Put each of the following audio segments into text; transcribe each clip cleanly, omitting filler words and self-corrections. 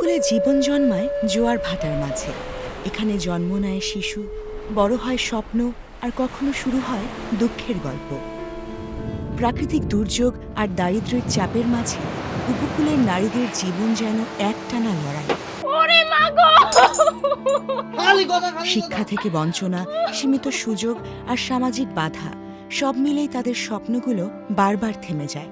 উপকূলে জীবন জন্মায় জোয়ার ভাটার মাঝে। এখানে জন্ম নেয় শিশু, বড় হয় স্বপ্ন, আর কখনো শুরু হয় দুঃখের গল্প। প্রাকৃতিক দুর্যোগ আর দারিদ্র্যের চাপের মাঝে উপকূলের নারীদের জীবন যেন একটানা লড়াই। শিক্ষা থেকে বঞ্চনা, সীমিত সুযোগ আর সামাজিক বাধা সব মিলেই তাদের স্বপ্নগুলো বারবার থেমে যায়।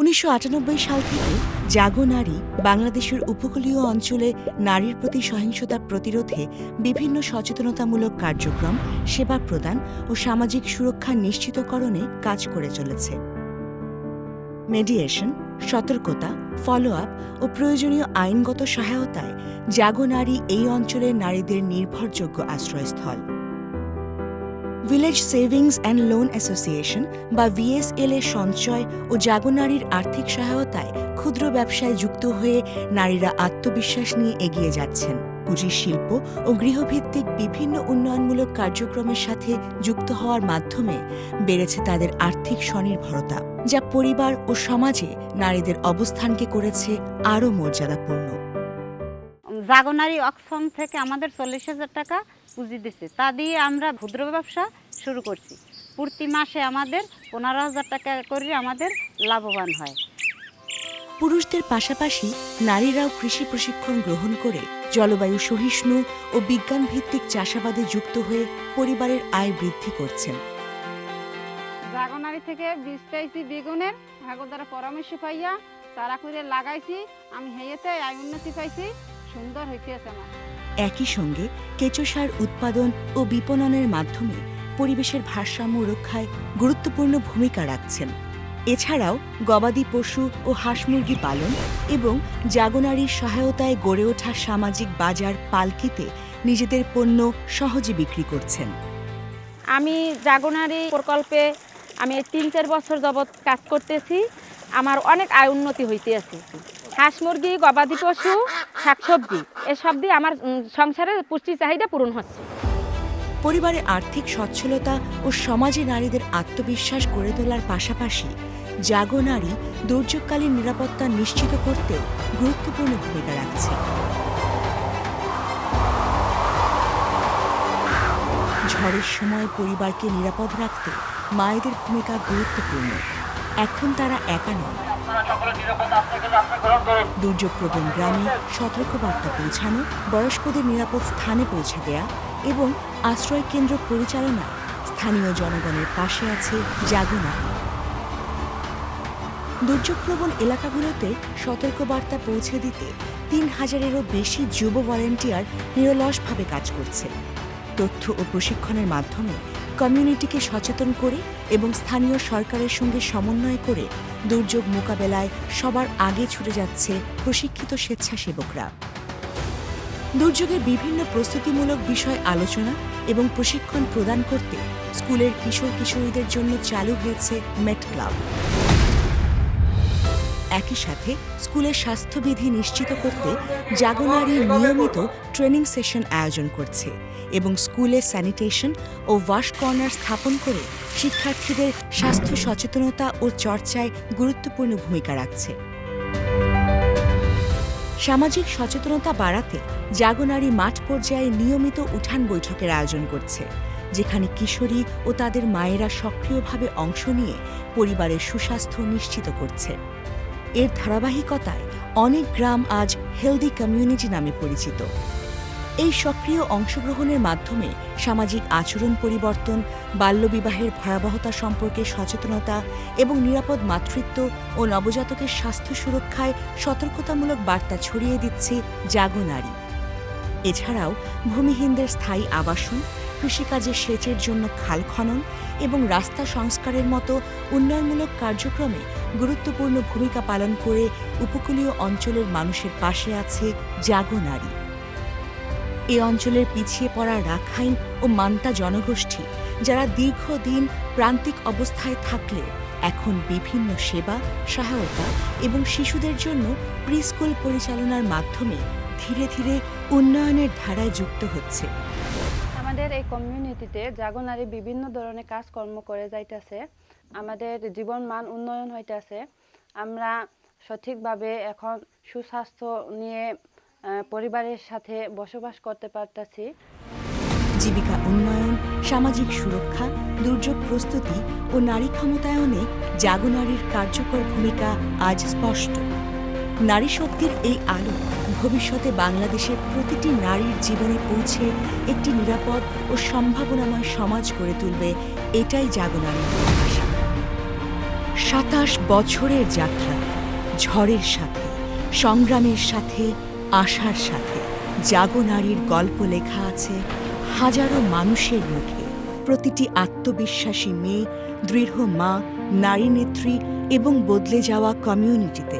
১৯৯৮ সাল থেকে জাগো নারী বাংলাদেশের উপকূলীয় অঞ্চলে নারীর প্রতি সহিংসতা প্রতিরোধে বিভিন্ন সচেতনতামূলক কার্যক্রম, সেবা প্রদান ও সামাজিক সুরক্ষা নিশ্চিতকরণে কাজ করে চলেছে। মেডিয়েশন, সতর্কতা, ফলো আপ ও প্রয়োজনীয় আইনগত সহায়তায় জাগো নারী এই অঞ্চলের নারীদের নির্ভরযোগ্য আশ্রয়স্থল। Village savings and loan association বা VSL এর সঞ্চয় ও জাগো নারীর আর্থিক সহায়তায় ক্ষুদ্র ব্যবসায় যুক্ত হয়ে নারীরা আত্মবিশ্বাস নিয়ে এগিয়ে যাচ্ছেন। কুটির শিল্প ও গৃহভিত্তিক বিভিন্ন উন্নয়নমূলক কার্যক্রমের সাথে যুক্ত হওয়ার মাধ্যমে বেড়েছে তাদের আর্থিক স্বনির্ভরতা, যা পরিবার ও সমাজে নারীদের অবস্থানকে করেছে আরও মর্যাদাপূর্ণ। জাগো নারী অক্সফাম থেকে আমাদের ৪০,০০০ টাকা পুঁজি দিচ্ছে, তা দিয়ে আমরা ক্ষুদ্র ব্যবসা শুরু করছি। প্রতি মাসে আমাদের ১৫,০০০ টাকা করে আমাদের লাভবান হয়। পুরুষদের পাশাপাশি নারীরাও কৃষি প্রশিক্ষণ গ্রহণ করে জলবায়ু সহিষ্ণু ও বিজ্ঞানভিত্তিক চাষাবাদে যুক্ত হয়ে পরিবারের আয় বৃদ্ধি করছেন। জাগো নারী থেকে বীজ চাইছি বেগুনের, ভাগো দ্বারা পরামর্শ পাইয়া তারা করে লাগাইছি, আমি হেয়েতে আয় উন্নতি পাইছি, সুন্দর হইতেছে আমার। একই সঙ্গে কেঁচো সার উৎপাদন ও বিপণনের মাধ্যমে পরিবেশের ভারসাম্য রক্ষায় গুরুত্বপূর্ণ ভূমিকা রাখছেন। এছাড়াও গবাদি পশু ও হাঁস মুরগি পালন এবং জাগো নারীর সহায়তায় গড়ে ওঠা সামাজিক বাজার পালকিতে নিজেদের পণ্য সহজে বিক্রি করছেন। আমি জাগো নারী প্রকল্পে আমি ৩-৪ বছর যাবৎ কাজ করতেছি, আমার অনেক আয় উন্নতি হইতে আছে। হাঁস মুরগি, গবাদি পশু, শাকসবজি এসব দিয়ে আমার সংসারের পুষ্টি চাহিদা পূরণ হচ্ছে। পরিবারে আর্থিক সচ্ছলতা ও সমাজে নারীদের আত্মবিশ্বাস গড়ে তোলার পাশাপাশি জাগো নারী দুর্যোগকালীন নিরাপত্তা নিশ্চিত করতেও গুরুত্বপূর্ণ ভূমিকা রাখছে। ঝড়ের সময় পরিবারকে নিরাপদ রাখতে মায়েদের ভূমিকা গুরুত্বপূর্ণ। এখন তারা একা নন। দুর্যোগপ্রবণ গ্রামে সতর্কবার্তা পৌঁছানো, বয়স্কদের নিরাপদ স্থানে পৌঁছে দেয়া এবং আশ্রয় কেন্দ্র পরিচালনায় স্থানীয় জনগণের পাশে আছে জাগো নারী। দুর্যোগপ্রবণ এলাকাগুলোতে সতর্কবার্তা পৌঁছে দিতে ৩,০০০-এরও বেশি যুব ভলান্টিয়ার নিরলসভাবে কাজ করছে। তথ্য ও প্রশিক্ষণের মাধ্যমে কমিউনিটিকে সচেতন করে এবং স্থানীয় সরকারের সঙ্গে সমন্বয় করে দুর্যোগ মোকাবেলায় সবার আগে ছুটে যাচ্ছে প্রশিক্ষিত স্বেচ্ছাসেবকরা। দুর্যোগের বিভিন্ন প্রস্তুতিমূলক বিষয় আলোচনা এবং প্রশিক্ষণ প্রদান করতে স্কুলের কিশোর কিশোরীদের জন্য চালু হয়েছে মেট ক্লাব। একই সাথে স্কুলের স্বাস্থ্যবিধি নিশ্চিত করতে জাগো নারী নিয়মিত ট্রেনিং সেশন আয়োজন করছে এবং স্কুলে স্যানিটেশন ও ওয়াশ কর্নার স্থাপন করে শিক্ষার্থীদের স্বাস্থ্য সচেতনতা ও চর্চায় গুরুত্বপূর্ণ ভূমিকা রাখছে। সামাজিক সচেতনতা বাড়াতে জাগো নারী মাঠ পর্যায়ে নিয়মিত উঠান বৈঠকের আয়োজন করছে, যেখানে কিশোরী ও তাদের মায়েরা সক্রিয়ভাবে অংশ নিয়ে পরিবারের সুস্বাস্থ্য নিশ্চিত করছে। এর ধারাবাহিকতায় অনেক গ্রাম আজ হেলদি কমিউনিটি নামে পরিচিত। এই সক্রিয় অংশগ্রহণের মাধ্যমে সামাজিক আচরণ পরিবর্তন, বাল্যবিবাহের ভয়াবহতা সম্পর্কে সচেতনতা এবং নিরাপদ মাতৃত্ব ও নবজাতকের স্বাস্থ্য সুরক্ষায় সতর্কতামূলক বার্তা ছড়িয়ে দিচ্ছে জাগো নারী। এছাড়াও ভূমিহীনদের স্থায়ী আবাসন, কৃষিকাজে সেচের জন্য খাল খনন এবং রাস্তা সংস্কারের মতো উন্নয়নমূলক কার্যক্রমে গুরুত্বপূর্ণ ভূমিকা পালন করে উপকূলীয় অঞ্চলের মানুষের পাশে আছে জাগো নারী। এ অঞ্চলের পিছিয়ে পড়া রাখাইন ও মান্তা জনগোষ্ঠী, যারা দীর্ঘদিন প্রান্তিক অবস্থায় থাকলে এখন বিভিন্ন সেবা, সহায়তা এবং শিশুদের জন্য প্রিস্কুল পরিচালনার মাধ্যমে ধীরে ধীরে উন্নয়নের ধারায় যুক্ত হচ্ছে। আমাদের এই কমিউনিটিতে জাগো নারী বিভিন্ন ধরনের কাজকর্ম করে যাইতেছে, আমাদের জীবন মান উন্নয়ন হইতেছে। আমরা সঠিকভাবে এখন সুস্বাস্থ্য নিয়ে পরিবারের সাথে বসবাস করতে পারতেছি। জীবিকা উন্নয়ন, সামাজিক সুরক্ষা, দুর্যোগ প্রস্তুতি ও নারী ক্ষমতায়নে জাগনারীর কার্যকর ভূমিকা আজ স্পষ্ট। নারী শক্তির এই আলো ভবিষ্যতে বাংলাদেশের প্রতিটি নারীর জীবনে পৌঁছে একটি নিরাপদ ও সম্ভাবনাময় সমাজ গড়ে তুলবে, এটাই জাগনারীর প্রত্যাশা। ২৭ বছরের যাত্রা, ঝড়ের সাথে, সংগ্রামের সাথে, আশার সাথে জাগনারীর গল্প লেখা আছে হাজারো মানুষের মুখে। প্রতিটি আত্মবিশ্বাসী মেয়ে, দৃঢ় মা, নারী নেত্রী এবং বদলে যাওয়া কমিউনিটিতে।